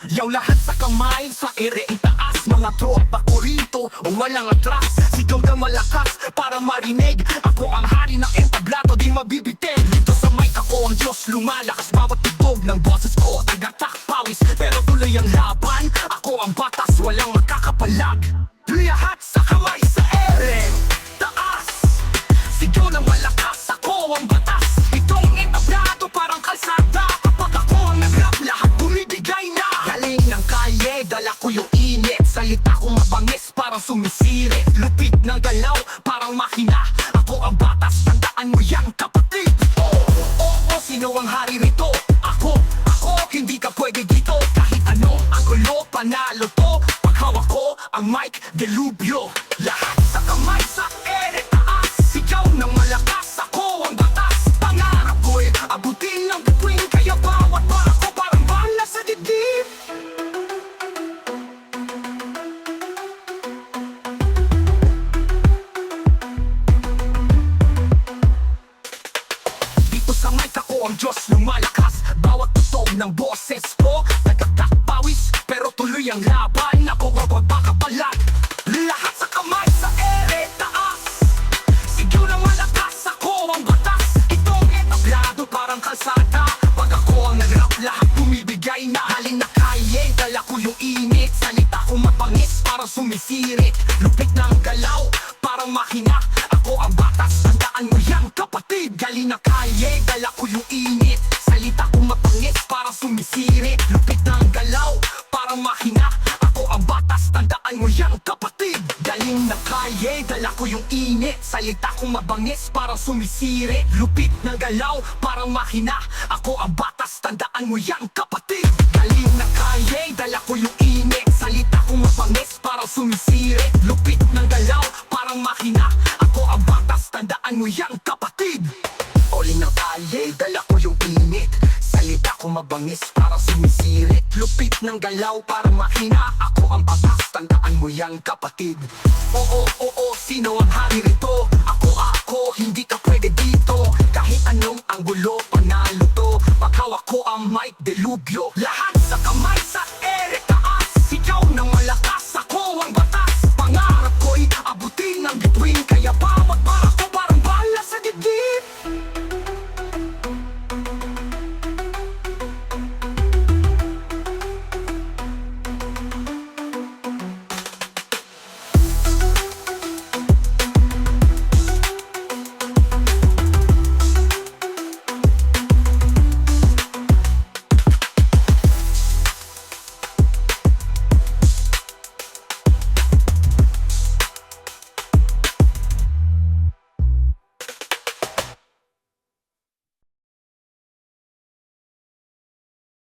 Yaw lahat sa kamay, sa ere itaas. Mga tropa ko rito, o walang atras. Sigaw na malakas, para marinig. Ako ang hari ng entablado, di mabibitin. Dito sa mic ako ang Diyos, lumalakas. Bawat tugtog ng boses ko, tagatak pawis. Pero tuloy ang laban, ako ang batas, walang makakapalag. Lahat sa kamay, sa ere taas. Sigaw na malakas, ako ang batas. Itong entablado, parang kalsada. Kapag ako ang nag-rap, lahat bumibigay na. Galing ng kalye, dala ko yung init. Salita ko mabangis, parang sumisirit. Lupit ng galaw, parang makina. Ako ang batas, tandaan mo yan kapatid. Oo, sino ang hari rito? Ako, hindi ka pwede dito. Kahit ano, ang gulo, panalo to. Paghawak ko, ang mic, delubyo. Lahat sa kamay, sa ere taas. Sigaw ng malakas, ako ang batas. Pangarap ko'y abutin ng bituin. Kaya bawat para ko parang bala sa dibdib. Dito sa mic ako ang Diyos lumalakas. Bawat tugtog ng boses ko nagtatak pawis, pero tuloy ang laban. Ako magpapakapalag. Lahat sa kamay, sa ere taas. Sigaw ng malakas, ako ang batas. Itong entablado parang kalsada. Pag ako ang nag-rap, lahat bumibigay na. Halin na kalye, dala ko yung init. Salita ko mapangis, parang sumisirit. Lupit ng galaw, parang makina. Ako ang batas, tandaan mo yan kapatid. Galing na kalye, dala ko yung init. Salita ko mapangis, parang sumisirit. Lupit ng galaw, parang makina. Ako ang batas, tandaan mo yan kapatid. Galing na kalye, dala ko yung init. Salita ko mabangis, parang sumisirit. Lupit ng galaw, parang makina. Ako ang batas, tandaan mo yan kapatid. Galing na kalye, dala ko yung init. Salita ko mapangis, parang sumisirit. Lupit ng galaw, parang makina. Ako ang batas, tandaan mo yan kapatid. Oli ng kalye, dala ko yung init. Salita ko mabangis, parang sumisirit. Lupit ng galaw, parang makina. Ako ang batas, tandaan mo yan kapatid. Oo, sino ang hari rito? Ako, hindi ka pwede dito. Kahit anong anggulo, panalo to. Pagkawak ko ang mic, delubyo. Lahat sa kamay.